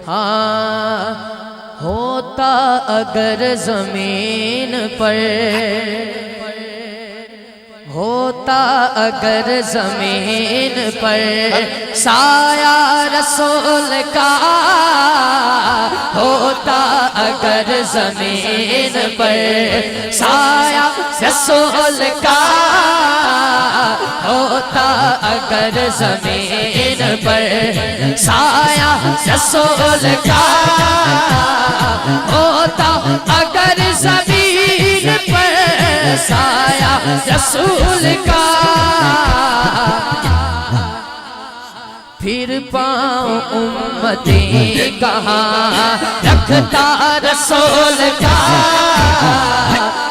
हाँ होता अगर जमीन पर, होता अगर जमीन पर साया रसूल का, होता अगर जमीन पर साया रसूल का, होता अगर जमीन पर साया रसूल का, होता अगर जमीन पर साया रसूल का, फिर पाँव उम्मती कहाँ रखता रसूल का,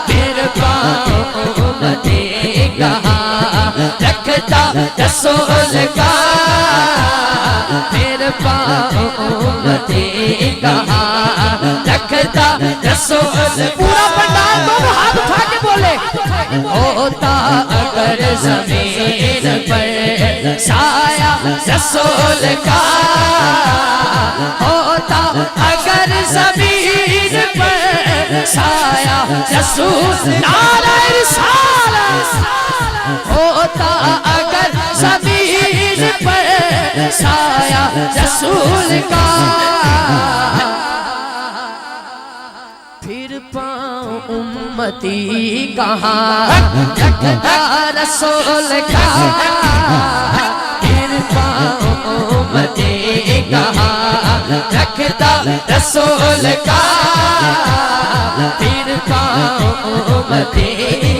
फिर पाँव उम्मती कहाँ रखता रसूल का, फिर पाँव उम्मती कहाँ रखता रसूल। पूरा पंडाल दोनों हाथ उठा के बोले, होता अगर जमीन पर साया रसूल का, होता अगर जमीन पर साया रसूल। नारे रिसालत, होता अगर जमीन पर साया रसूल का, फिर पाँव उम्मती कहाँ रखता रसूल का, फिर पाँव उम्मती कहाँ रखता रसूल का, फिर पाँव उम्मती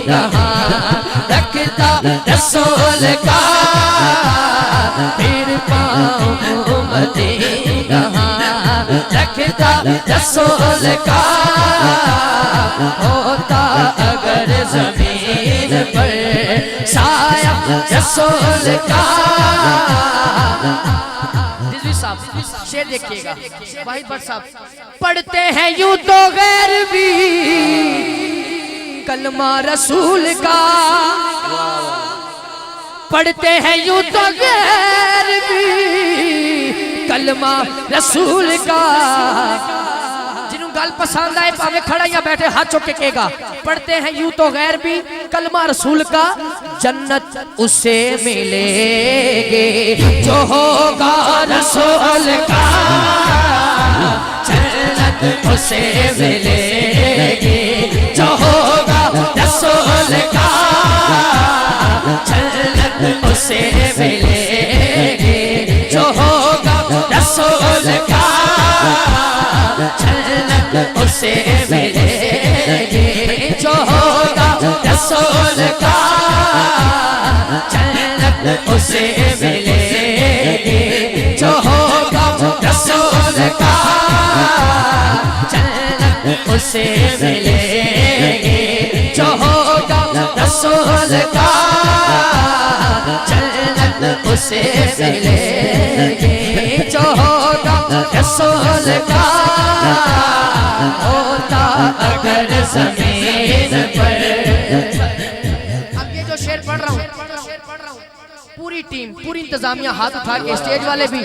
कहाँ रखता रसूल का, फिर पाँव उम्मती कहाँ रखता रसूल का, होता अगर जमीन पर साया रसूल का। शेर देखिएगा वाहिद भट्ट साहब, पढ़ते हैं यूं तो गैर भी कलमा रसूल का, पढ़ते हैं यूं तो गैर भी कलमा रसूल का। जिन्हों गल पसंद आए भावे खड़ा या बैठे हाथ चौके कहेगा, पढ़ते हैं यूं तो गैर भी कलमा रसूल का, जन्नत उससे मिलेगी जो होगा रसूल का, जन्नत उससे मिलेगी जो होगा रसूल का, जन्नत उससे मिलेगी जो होगा रसूल का, जन्नत उससे मिलेगी जो होगा रसूल का, जन्नत उससे मिलेगी जो होगा रसूल का, जन्नत उससे मिलेगी जो होगा रसूल का, जन्नत उससे मिलेगी जो होगा रसूल का, होता अगर जमीन पर। अब ये जो शेर पढ़ रहा हूँ, पूरी टीम पूरी इंतजामिया हाथ उठा के, स्टेज वाले भी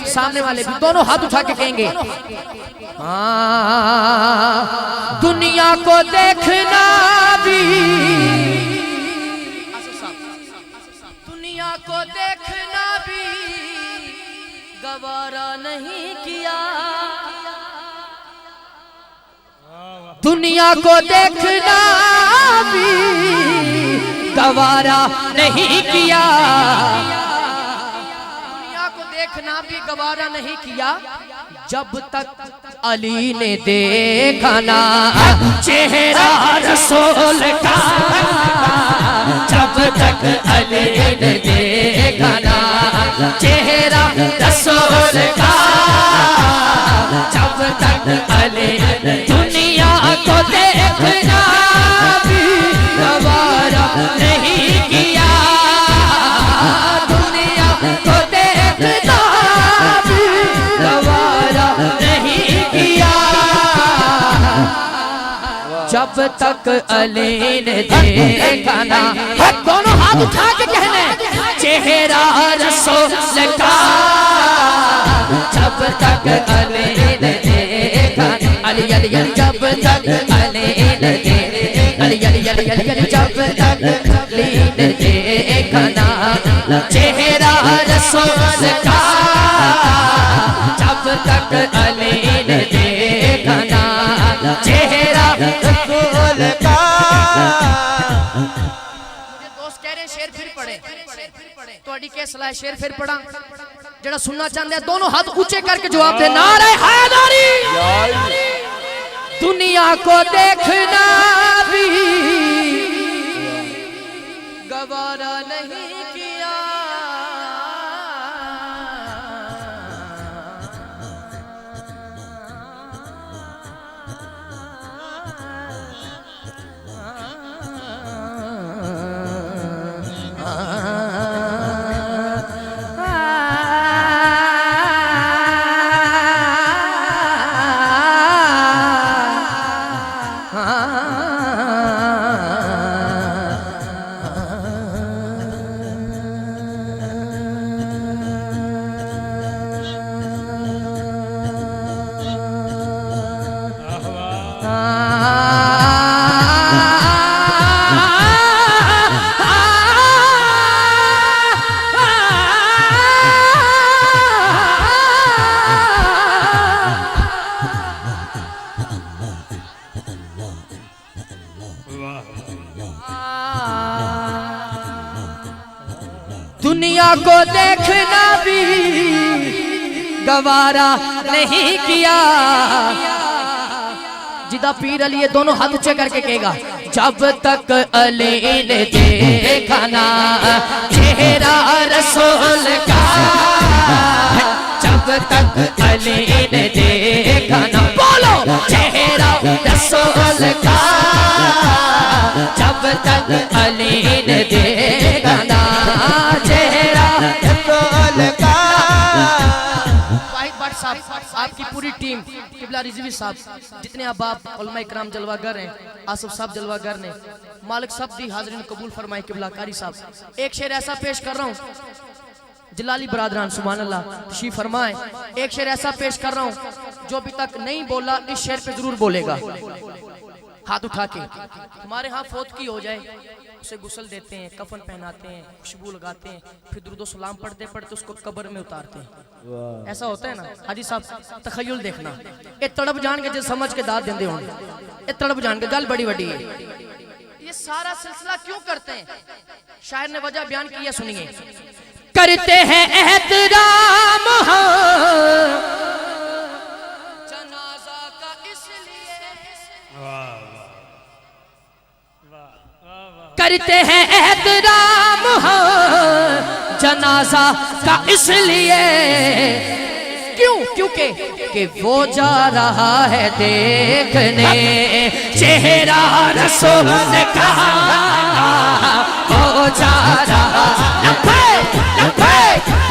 सामने वाले भी दोनों हाथ उठा के कहेंगे, दुनिया को देखना भी, दुनिया को देखना भी गवारा नहीं किया, दुनिया को देखना भी गवारा नहीं किया, दुनिया को देखना भी गवारा नहीं किया, जब तक अली ने देखा ना चेहरा रसूल का, जब तक अली ने देखा ना चेहरा रसूल का, जब तक अली दुनिया को देखना भी गवारा नहीं किया, दुनिया को देखना भी गवारा नहीं किया, जब तक अली ने देखा ना। दोनों हाथ उठा के कहने चेहरा रसूल का जब तक अली ने देखा, अली अली अली जब तक अली ने देखा, अली अली अली अली अली जब तक अली ने देखा ना चेहरा रसूल का, जब तक अली ने देखा ना चेहरा रसूल का। मुझे दोस्त कह रहे हैं शेर फिर पढ़े, थोड़ी क्या सलाह है? शेर फिर पढ़ा, जरा सुनना चाहते हैं दोनों हाथ ऊंचे करके जवाब दे। नारे हैदरी। दुनिया को देखना भी गवारा नहीं किया, दुनिया को देखना भी गवारा नहीं किया। जिदा पीर अली दोनों हाथ ऊंचे करके कहेगा, जब तक अली ने देखा ना चेहरा रसूल का, जब तक अली ने देखा ना, बोलो चेहरा रसूल का, जब तक अली ने देखा ना चेहरा रसूल का। वाहिद भट्ट साहब, आपकी पूरी टीम, किबला रिजवी साहब, जितने अहबाब उलमा इकराम जलवागर हैं, आसिफ साहब जलवागर ने, मालिक सब दी हाजरीन कबूल फरमाए। किबला कारी साहब एक शेर ऐसा पेश कर रहा हूँ, जलाली बरादरान सुभान अल्लाह तशरीफ फरमाए। एक शेर ऐसा पेश कर रहा हूँ जो अभी तक नहीं बोला इस शेर पे जरूर बोलेगा, हाथ उठा के। हमारे यहाँ फौत की हो जाए उसे गुस्ल देते हैं, कफन पहनाते हैं, खुशबू लगाते हैं, फिर दुरूद सलाम पढ़ते पढ़ते उसको कब्र में उतारते हैं। ऐसा होता है ना हाजी साहब? तखय्युल देखना, ये तड़प जान के जो समझ के दाद देंदे होंगे, ये तड़प जान के गल बड़ी बड़ी है। ये सारा सिलसिला क्यों करते हैं? शायर ने वजह बयान किया, सुनिए। करते हैं एहतराम जनाजा का इसलिए, करते हैं एहतराम जनाजा का इसलिए, क्यों? क्योंकि कि वो जा रहा है देखने चेहरा रसूल का, वो जा रहा लब्बे लब्बे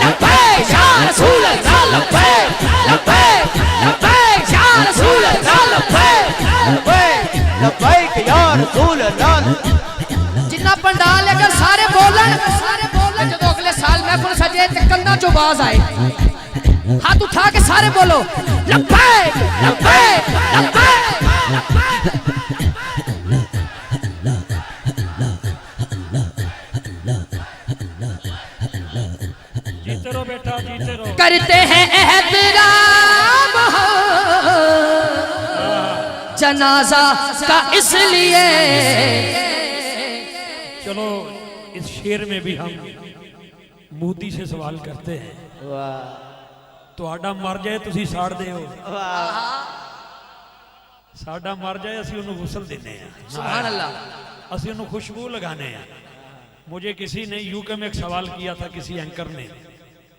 लब्बे या रसूल अल्लाह, लब्बे लब्बे लब्बे या रसूल अल्लाह, लब्बे लब्बे लब्बे या रसूल अल्लाह। जिन्ना पंडाल अगर सारे बोलन जो अगले साल महफिल सजे ते कंधा चो आवाज आए, हाथ उठा के सारे बोलो लब्बे लब्बे लब्बे। जीते रहो बेटा, जीते रहो। करते हैं एहतराम जनाजा का इसलिए। चलो इस शेर में भी हम मोदी से सवाल करते हैं, तुहाडा मर जाए तुसी साड़ दे हो, साडा मर जाए असी उन्हें गुस्ल देने हैं, सुभान अल्लाह, असी उन्हें खुशबू लगाने हैं। मुझे किसी ने यूके में एक सवाल किया था, किसी एंकर ने,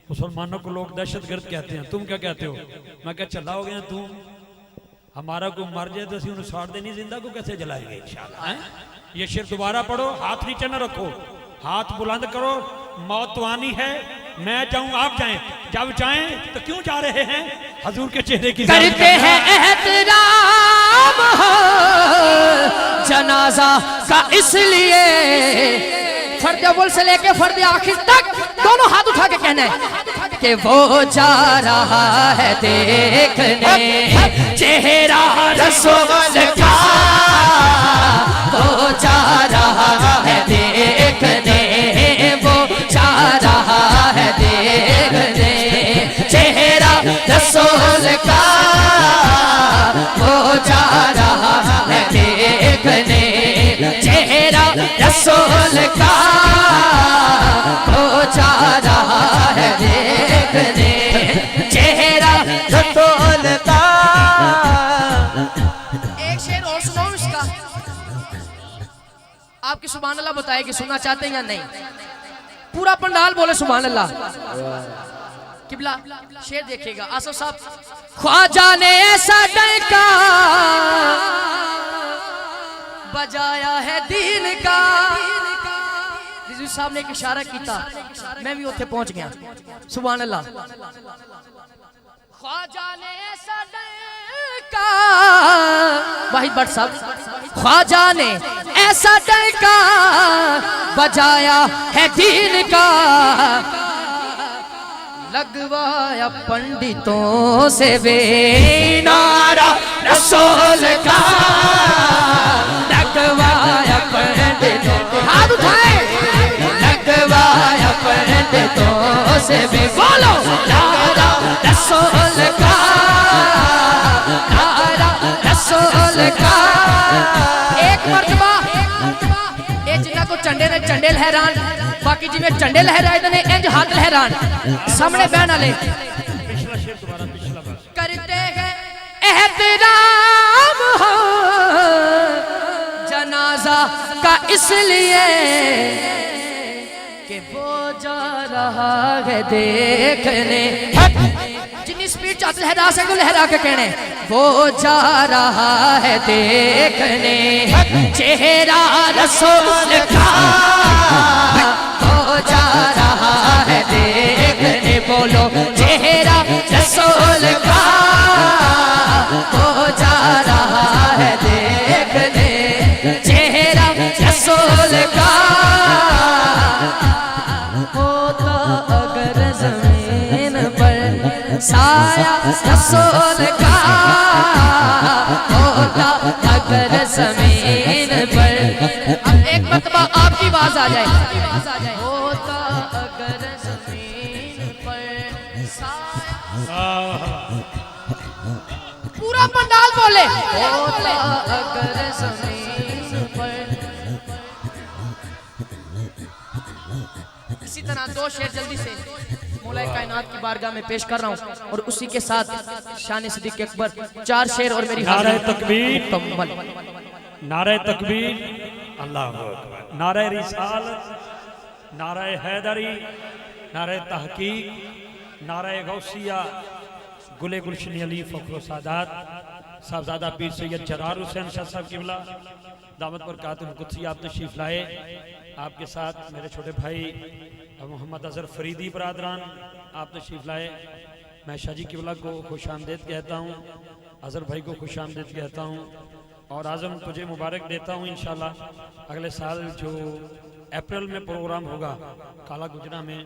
मुसलमानों को लोग दहशतगर्द कहते हैं, तुम क्या कहते हो? मैं क्या चला हो गया तू, हमारा को मर जाए तो असी उन्हें साड़ देनी, जिंदा को कैसे जलाएंगे इंशाअल्लाह। ये शेर दोबारा पढ़ो, हाथ नीचे न रखो, हाथ बुलंद करो। मौत तो आनी है, मैं जाऊं आप जाएं, जब चाहें तो क्यों जा रहे हैं हजूर के चेहरे की करते हैं एहतराम जनाजा का इसलिए, फर्द अव्वल से लेके फर्द आखिर तक दोनों हाथ उठा के कहना है कि वो जा रहा है देखने चेहरा रसूल का, वो जा रहा है देखने, वो जा रहा है देखने चेहरा रसूल का, वो जा रहा है देखने चेहरा रसूल का, वो जा रहा है देखने चेहरा रसूल का। एक शेर और सुनाओ इसका, आपकी सुभान अल्लाह बताए कि सुनना चाहते हैं या नहीं। पूरा पंडाल बोले सुभान अल्लाह। किबला शेर देखिएगा आसफ साहब। ख्वाजा ने ऐसा डंका बजाया है दीन का, रिजवी साहब ने एक इशारा किया, मैं भी उत्थे पहुंच गया। सुभान अल्लाह। ख्वाजा ने ऐसा डंका, वाहिद भट्ट साहब, ख्वाजा ने ऐसा डंका बजाया है दीन का, लगवाया पंडितों से वे नारा रसूल का, लगवाया पंडितों, हाथ उठाए, लगवाया पंडितों से वे, बोलो नारा रसूल का, नारा रसूल का। एक मर्तबा ये जिन्ना को चंडे ने चंडे लहरान, बाकी जिन्हें चंडे लहराए ने इंज हाथ लहरान, सामने बहन वाले करते हैं एहतराम हो जनाजा का इसलिए कि वो जा रहा है देखने, जितनी स्पीड चाहते लहरा सको लहरा के कहने, वो जा रहा है देखने चेहरा रसूल का, वो जा रहा है देखने, बोलो चेहरा रसूल का, वो जा रहा है देखने चेहरा रसूल का। होता अगर जमीन पर साया रसूल का, होता अगर जमीन पर, अब एक मरतबा आपकी आवाज आ जाए, होता अगर जमीन पर साया, पूरा पंडाल बोले, होता अगर जमीन पर। इसी तरह दो शेर जल्दी से मौला कायनात की बारगाह में पेश कर रहा हूँ और उसी के साथ शान सिद्दीक़ अकबर, चार शेर और मेरी नारे तकबीर, मुकम्मल। नारे तकबीर, अल्लाहु अकबर, नारे रिसालत, नारे हैदरी, नारे तहकीक, नारे गौसिया, गुले गुलशन अली फखर सादात, साहबजादा पीर सैयद जरार हुसैन शाह साहब किबला दामत बरकातुहुल कुद्सी आप तशरीफ लाए। आपके साथ मेरे छोटे भाई मोहम्मद अजहर फरीदी बरादरान आप तशरीफ लाए। मैं शाहजी किबला को खुश आमदेद कहता हूँ, अजहर भाई को खुश आमदेद कहता हूँ और आज़म तुझे मुबारक देता हूँ। इंशाल्लाह अगले साल जो अप्रैल में प्रोग्राम होगा काला गुजरा में,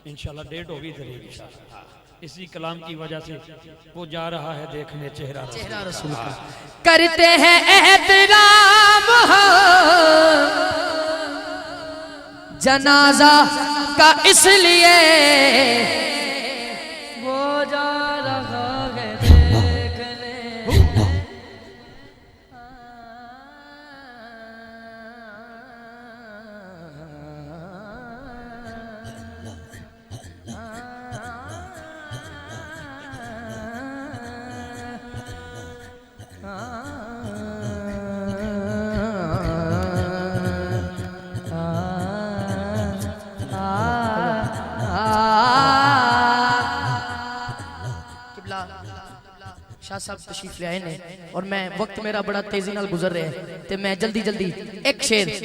इंशाल्लाह डेट होगी इंशाल्लाह, इसी कलाम की वजह से वो जा रहा है देखने चेहरा रसूल का। करते हैं एहतराम हो जनाजा का इसलिए, वो जा रहा है देखने, शाह साहब तशरीफ ले आए ने और मैं वक्त मेरा बड़ा तेजी नाल गुजर रहा है ते मैं जल्दी जल्दी एक शेर